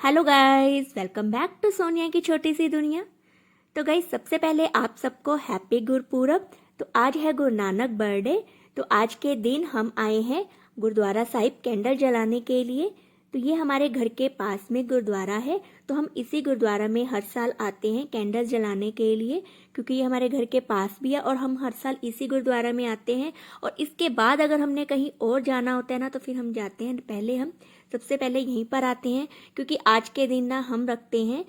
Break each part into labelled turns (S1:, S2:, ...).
S1: Hello guys, welcome back to Sonia की छोटी सी दुनिया। तो गाइस, सबसे पहले आप सबको हैप्पी गुरपुरब। तो आज है गुरु नानक बर्थडे। तो आज के दिन हम आए हैं गुरुद्वारा साहिब कैंडल जलाने के लिए। तो ये हमारे घर के पास में गुरुद्वारा है। तो हम इसी गुरुद्वारा में हर साल आते हैं कैंडल जलाने के लिए, क्योंकि ये हमारे घर के पास भी है और हम हर साल इसी गुरुद्वारा में आते हैं। और इसके बाद अगर हमने कहीं और जाना होता है ना, तो फिर हम जाते हैं, पहले हम सबसे पहले यहीं पर आते हैं, क्योंकि आज के दिन ना हम रखते हैं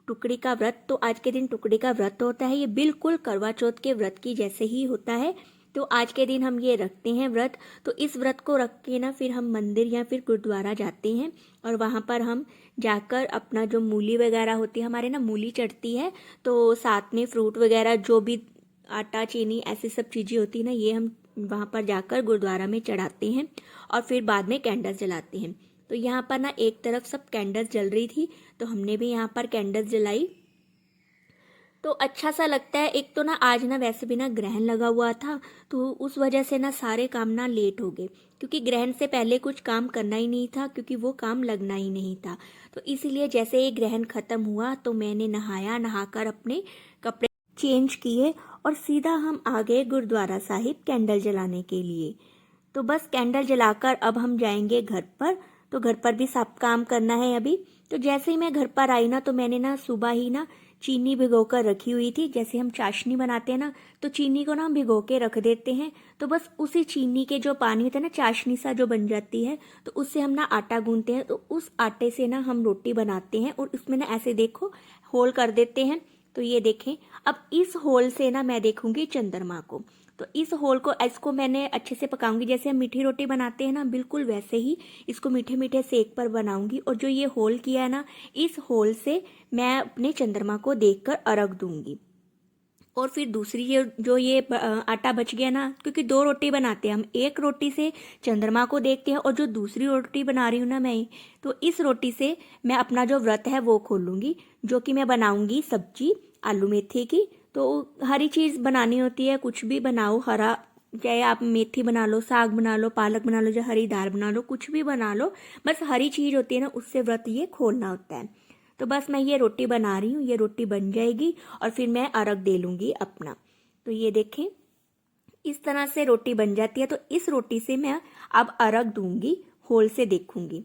S1: टुकड़ी का व्रत। तो आज के दिन टुकड़ी का व्रत होता है, ये बिल्कुल करवा चौथ के व्रत की जैसे ही होता है। तो आज के दिन हम ये रखते हैं व्रत। तो इस व्रत को रख के ना फिर हम मंदिर या फिर गुरुद्वारा जाते हैं और वहाँ पर हम जाकर अपना जो मूली वगैरह होती है, हमारे ना मूली चढ़ती है, तो साथ में फ्रूट वगैरह जो भी आटा चीनी ऐसी सब चीज़ें होती है ना, ये हम वहाँ पर जाकर गुरुद्वारा में चढ़ाते हैं और फिर बाद में कैंडल्स जलाते हैं। तो यहाँ पर ना एक तरफ सब कैंडल्स जल रही थी, तो हमने भी यहाँ पर कैंडल्स जलाई। तो अच्छा सा लगता है। एक तो ना आज ना वैसे भी ना ग्रहण लगा हुआ था, तो उस वजह से ना सारे काम ना लेट हो गए, क्योंकि ग्रहण से पहले कुछ काम करना ही नहीं था, क्योंकि वो काम लगना ही नहीं था। तो इसीलिए जैसे ये ग्रहण खत्म हुआ तो मैंने नहाकर अपने कपड़े चेंज किए और सीधा हम आ गए गुरुद्वारा साहिब कैंडल जलाने के लिए। तो बस कैंडल जलाकर अब हम जाएंगे घर पर। तो घर पर भी सब काम करना है अभी। तो जैसे ही मैं घर पर आई ना, तो मैंने ना सुबह ही ना चीनी भिगो कर रखी हुई थी। जैसे हम चाशनी बनाते हैं ना, तो चीनी को ना हम भिगो के रख देते हैं। तो बस उसी चीनी के जो पानी होता है ना, चाशनी सा जो बन जाती है, तो उससे हम ना आटा गूंथते हैं। तो उस आटे से ना हम रोटी बनाते हैं और उसमें ना ऐसे देखो होल कर देते हैं। तो ये देखें, अब इस होल से ना मैं देखूंगी चंद्रमा को। तो इस होल को इसको मैंने अच्छे से पकाऊंगी, जैसे हम मीठी रोटी बनाते हैं ना, बिल्कुल वैसे ही इसको मीठे मीठे सेक पर बनाऊंगी। और जो ये होल किया है ना, इस होल से मैं अपने चंद्रमा को देखकर अर्घ दूंगी। और फिर दूसरी जो ये आटा बच गया ना, क्योंकि दो रोटी बनाते हैं हम, एक रोटी से चंद्रमा को देखते हैं और जो दूसरी रोटी बना रही हूँ ना मैं, तो इस रोटी से मैं अपना जो व्रत है वो खोलूंगी, जो कि मैं बनाऊंगी सब्जी आलू मेथी की। तो हरी चीज़ बनानी होती है, कुछ भी बनाओ हरा, चाहे आप मेथी बना लो, साग बना लो, पालक बना लो, या हरी दाल बना लो, कुछ भी बना लो, बस हरी चीज़ होती है ना, उससे व्रत ये खोलना होता है। तो बस मैं ये रोटी बना रही हूँ, ये रोटी बन जाएगी और फिर मैं अर्घ दे लूँगी अपना। तो ये देखें, इस तरह से रोटी बन जाती है। तो इस रोटी से मैं अब अर्घ दूंगी, होल से देखूंगी।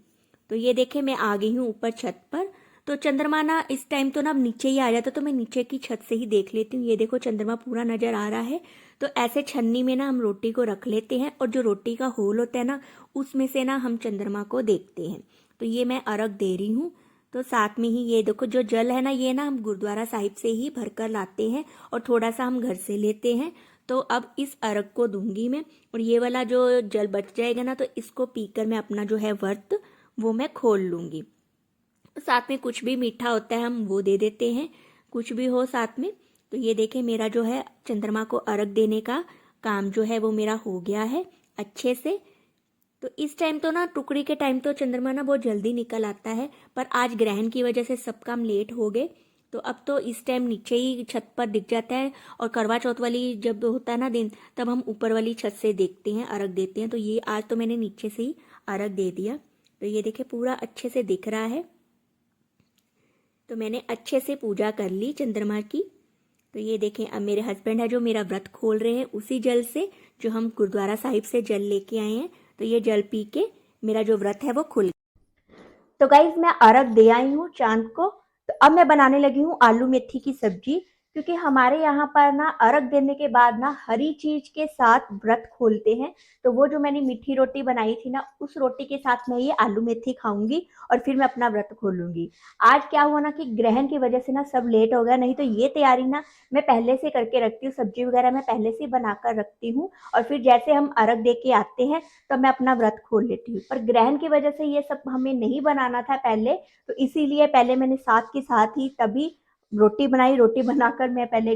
S1: तो ये देखें, मैं आ गई हूँ ऊपर छत पर। तो चंद्रमा ना इस टाइम तो ना अब नीचे ही आ जाता, तो मैं नीचे की छत से ही देख लेती हूँ। ये देखो, चंद्रमा पूरा नजर आ रहा है। तो ऐसे छन्नी में ना हम रोटी को रख लेते हैं और जो रोटी का होल होता है ना, उसमें से ना हम चंद्रमा को देखते हैं। तो ये मैं अर्घ दे रही हूँ। तो साथ में ही ये देखो, जो जल है ना, ये ना हम गुरुद्वारा साहिब से ही भर कर लाते हैं और थोड़ा सा हम घर से लेते हैं। तो अब इस अर्घ को दूंगी मैं, और ये वाला जो जल बच जाएगा ना, तो इसको पीकर मैं अपना जो है व्रत वो मैं खोल लूंगी। साथ में कुछ भी मीठा होता है हम वो दे देते हैं, कुछ भी हो साथ में। तो ये देखें, मेरा जो है चंद्रमा को अर्घ देने का काम जो है वो मेरा हो गया है अच्छे से। तो इस टाइम तो ना टुकड़ी के टाइम तो चंद्रमा ना बहुत जल्दी निकल आता है, पर आज ग्रहण की वजह से सब काम लेट हो गए। तो अब तो इस टाइम नीचे ही छत पर दिख जाता है, और करवा चौथ वाली जब होता है ना दिन, तब हम ऊपर वाली छत से देखते हैं, अर्घ देते हैं। तो ये आज तो मैंने नीचे से ही अर्घ दे दिया। तो ये देखे, पूरा अच्छे से दिख रहा है। तो मैंने अच्छे से पूजा कर ली चंद्रमा की। तो ये देखें, अब मेरे हस्बैंड है जो मेरा व्रत खोल रहे हैं उसी जल से, जो हम गुरुद्वारा साहिब से जल लेके आए हैं। तो ये जल पी के मेरा जो व्रत है वो खुल। तो गाइज, मैं अर्घ दे आई हूँ चांद को। तो अब मैं बनाने लगी हूँ आलू मेथी की सब्जी, क्योंकि हमारे यहाँ पर ना अर्घ देने के बाद ना हरी चीज के साथ व्रत खोलते हैं। तो वो जो मैंने मीठी रोटी बनाई थी ना, उस रोटी के साथ मैं ये आलू मेथी खाऊंगी और फिर मैं अपना व्रत खोलूंगी। आज क्या हुआ ना कि ग्रहण की वजह से ना सब लेट हो गया, नहीं तो ये तैयारी ना मैं पहले से करके रखती हूँ, सब्जी वगैरह मैं पहले से बनाकर रखती हूँ, और फिर जैसे हम अर्घ दे के आते हैं तो मैं अपना व्रत खोल लेती हूँ। पर ग्रहण की वजह से ये सब हमें नहीं बनाना था पहले, तो इसीलिए पहले मैंने साथ के साथ ही तभी रोटी बनाई। रोटी बनाकर मैं पहले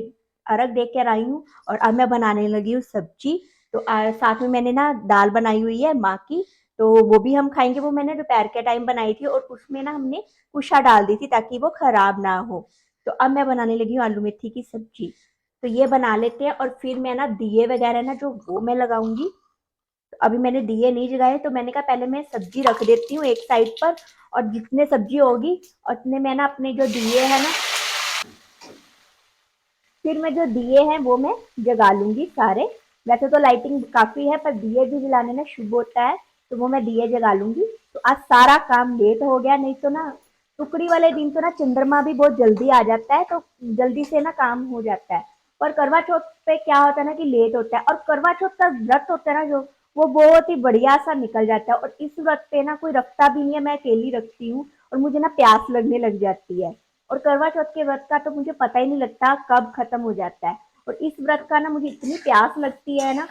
S1: अर्घ दे कर आई हूँ और अब मैं बनाने लगी हूँ सब्जी। तो साथ में मैंने ना दाल बनाई हुई है माँ की, तो वो भी हम खाएंगे। वो मैंने दोपहर के टाइम बनाई थी और उसमें ना हमने कुशा डाल दी थी ताकि वो खराब ना हो। तो अब मैं बनाने लगी हूँ आलू मेथी की सब्जी। तो ये बना लेते हैं और फिर मैं ना दिए वगैरह ना जो वो मैं लगाऊंगी। तो अभी मैंने दिए नहीं जगाए, तो मैंने कहा पहले मैं सब्जी रख देती हूँ एक साइड पर, और जितने सब्जी होगी उतने मैं ना अपने जो दिए हैं ना, फिर मैं जो दिए हैं वो मैं जगा लूंगी सारे। वैसे तो लाइटिंग काफी है पर दिए भी जलाने में शुभ होता है, तो वो मैं दिए जगा लूंगी। तो आज सारा काम लेट हो गया, नहीं तो ना टुकड़ी वाले दिन तो ना चंद्रमा भी बहुत जल्दी आ जाता है, तो जल्दी से ना काम हो जाता है। पर करवा चौथ पे क्या होता है ना कि लेट होता है, और करवा चौथ का व्रत होता है ना जो, वो बहुत ही बढ़िया सा निकल जाता है। और इस व्रत पे ना कोई रखता भी नहीं है, मैं अकेली रखती हूँ, और मुझे ना प्यास लगने लग जाती है। और करवा चौथ के व्रत का तो मुझे पता ही नहीं लगता कब खत्म हो जाता है। और इस व्रत का ना मुझे इतनी प्यास लगती है ना,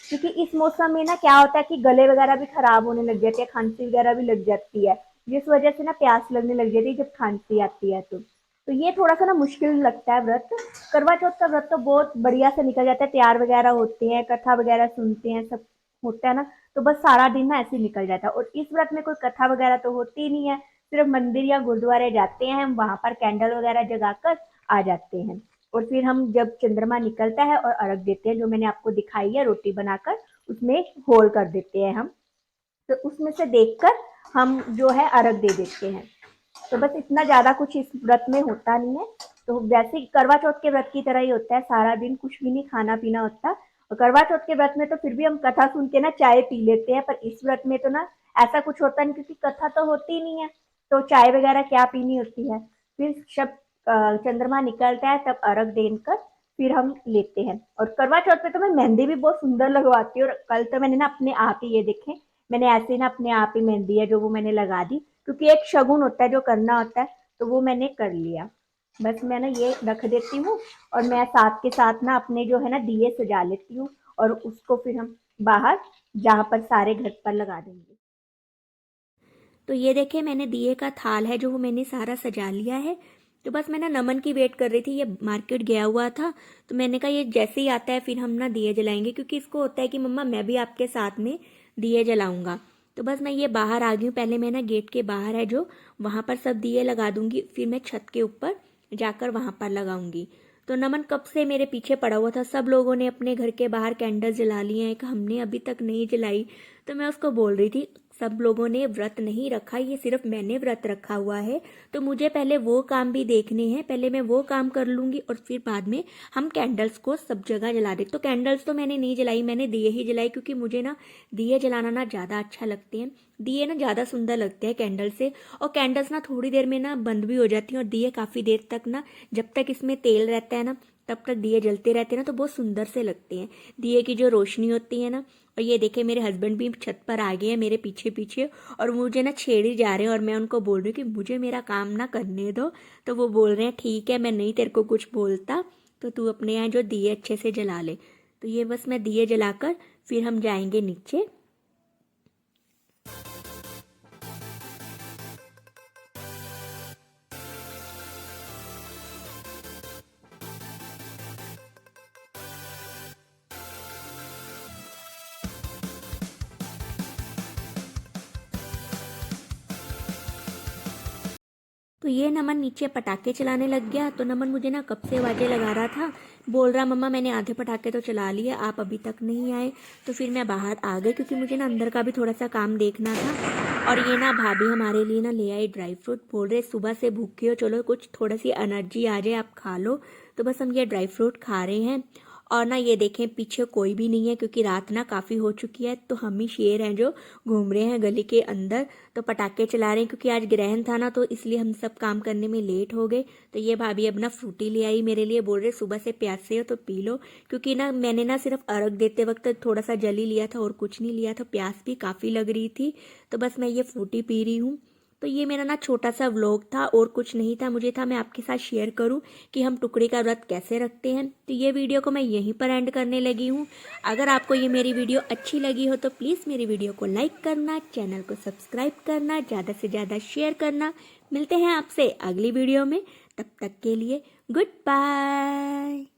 S1: क्योंकि इस मौसम में ना क्या होता है कि गले वगैरह भी खराब होने लग जाते हैं, खांसी वगैरह भी लग जाती है, जिस वजह से ना प्यास लगने लग जाती है जब खांसी आती है। तो ये थोड़ा सा ना मुश्किल लगता है व्रत। करवा चौथ का व्रत तो बहुत बढ़िया से निकल जाता है, तैयार वगैरह होते हैं, कथा वगैरह सुनते हैं, सब होता है ना, तो बस सारा दिन ना ऐसे निकल जाता है। और इस व्रत में कोई कथा वगैरह तो होती ही नहीं है, सिर्फ मंदिर या गुरुद्वारे जाते हैं हम, वहां पर कैंडल वगैरह जगाकर आ जाते हैं। और फिर हम जब चंद्रमा निकलता है और अर्घ देते हैं, जो मैंने आपको दिखाई है रोटी बनाकर, उसमें होल कर देते हैं हम, तो उसमें से देखकर हम जो है अर्घ दे देते हैं। तो बस इतना ज्यादा कुछ इस व्रत में होता नहीं है। तो वैसे करवा चौथ के व्रत की तरह ही होता है, सारा दिन कुछ भी नहीं खाना पीना होता। और करवा चौथ के व्रत में तो फिर भी हम कथा सुन के ना चाय पी लेते हैं, पर इस व्रत में तो ना ऐसा कुछ होता नहीं, क्योंकि कथा तो होती नहीं है, तो चाय वगैरह क्या पीनी होती है। फिर जब चंद्रमा निकलता है तब अर्घ देकर फिर हम लेते हैं। और करवा चौथ पे तो मैं मेहंदी भी बहुत सुंदर लगवाती हूँ, और कल तो मैंने ना अपने आप ही ये देखे, मैंने ऐसे ना अपने आप ही मेहंदी है जो वो मैंने लगा दी, क्योंकि एक शगुन होता है जो करना होता है, तो वो मैंने कर लिया। बस मैं ना ये रख देती हूँ, और मैं साथ के साथ ना अपने जो है ना दिए सजा लेती हूँ, और उसको फिर हम बाहर जहाँ पर सारे घर पर लगा देंगे। तो ये देखिए मैंने दिए का थाल है जो वो मैंने सारा सजा लिया है। तो बस मैं ना नमन की वेट कर रही थी, ये मार्केट गया हुआ था, तो मैंने कहा ये जैसे ही आता है फिर हम ना दिए जलाएंगे, क्योंकि इसको होता है कि मम्मा मैं भी आपके साथ में दिए जलाऊंगा। तो बस मैं ये बाहर आ गई हूँ, पहले मैं ना गेट के बाहर है जो, वहां पर सब दिए लगा दूंगी, फिर मैं छत के ऊपर जाकर वहां पर लगाऊंगी। तो नमन कब से मेरे पीछे पड़ा हुआ था, सब लोगों ने अपने घर के बाहर कैंडल जला लिए हैं, हमने अभी तक नहीं जलाई। तो मैं उसको बोल रही थी सब लोगों ने व्रत नहीं रखा, ये सिर्फ मैंने व्रत रखा हुआ है, तो मुझे पहले वो काम भी देखने हैं, पहले मैं वो काम कर लूंगी और फिर बाद में हम कैंडल्स को सब जगह जला दे। तो कैंडल्स तो मैंने नहीं जलाई, मैंने दिए ही जलाई, क्योंकि मुझे ना दिए जलाना ना ज़्यादा अच्छा लगते हैं, दिए ना ज़्यादा सुंदर लगते हैं कैंडल से। और कैंडल्स ना थोड़ी देर में ना बंद भी हो जाती हैं, और दिए काफ़ी देर तक ना, जब तक इसमें तेल रहता है ना तब तक दिए जलते रहते हैं ना, तो बहुत सुंदर से लगते हैं दिए की जो रोशनी होती है ना। और ये देखे मेरे हस्बैंड भी छत पर आ गए हैं मेरे पीछे पीछे, और मुझे ना छेड़ी जा रहे हैं, और मैं उनको बोल रही हूँ कि मुझे मेरा काम ना करने दो। तो वो बोल रहे हैं ठीक है मैं नहीं तेरे को कुछ बोलता, तो तू अपने यहाँ जो दिए अच्छे से जला ले। तो ये बस मैं दिए जलाकर फिर हम जाएंगे नीचे। तो ये नमन नीचे पटाखे चलाने लग गया। तो नमन मुझे ना कब से आवाज़ें लगा रहा था, बोल रहा मम्मा मैंने आधे पटाखे तो चला लिए, आप अभी तक नहीं आए। तो फिर मैं बाहर आ गई, क्योंकि मुझे ना अंदर का भी थोड़ा सा काम देखना था। और ये ना भाभी हमारे लिए ना ले आई ड्राई फ्रूट, बोल रहे सुबह से भूखे हो, चलो कुछ थोड़ा सी एनर्जी आ जाए आप खा लो। तो बस हम ये ड्राई फ्रूट खा रहे हैं। और ना ये देखें पीछे कोई भी नहीं है, क्योंकि रात ना काफ़ी हो चुकी है, तो हम ही शेर हैं जो घूम रहे हैं गली के अंदर। तो पटाखे चला रहे हैं, क्योंकि आज ग्रहण था ना, तो इसलिए हम सब काम करने में लेट हो गए। तो ये भाभी अब ना फ्रूटी ले आई मेरे लिए, बोल रहे सुबह से प्यासे हो तो पी लो, क्योंकि ना मैंने ना सिर्फ अर्घ देते वक्त थोड़ा सा जल ही लिया था और कुछ नहीं लिया था, प्यास भी काफ़ी लग रही थी। तो बस मैं ये फ्रूटी पी रही हूँ। तो ये मेरा ना छोटा सा व्लॉग था, और कुछ नहीं था, मुझे था मैं आपके साथ शेयर करूं कि हम टुकड़ी का व्रत कैसे रखते हैं। तो ये वीडियो को मैं यहीं पर एंड करने लगी हूँ। अगर आपको ये मेरी वीडियो अच्छी लगी हो तो प्लीज़ मेरी वीडियो को लाइक करना, चैनल को सब्सक्राइब करना, ज़्यादा से ज़्यादा शेयर करना। मिलते हैं आपसे अगली वीडियो में, तब तक के लिए गुड बाय।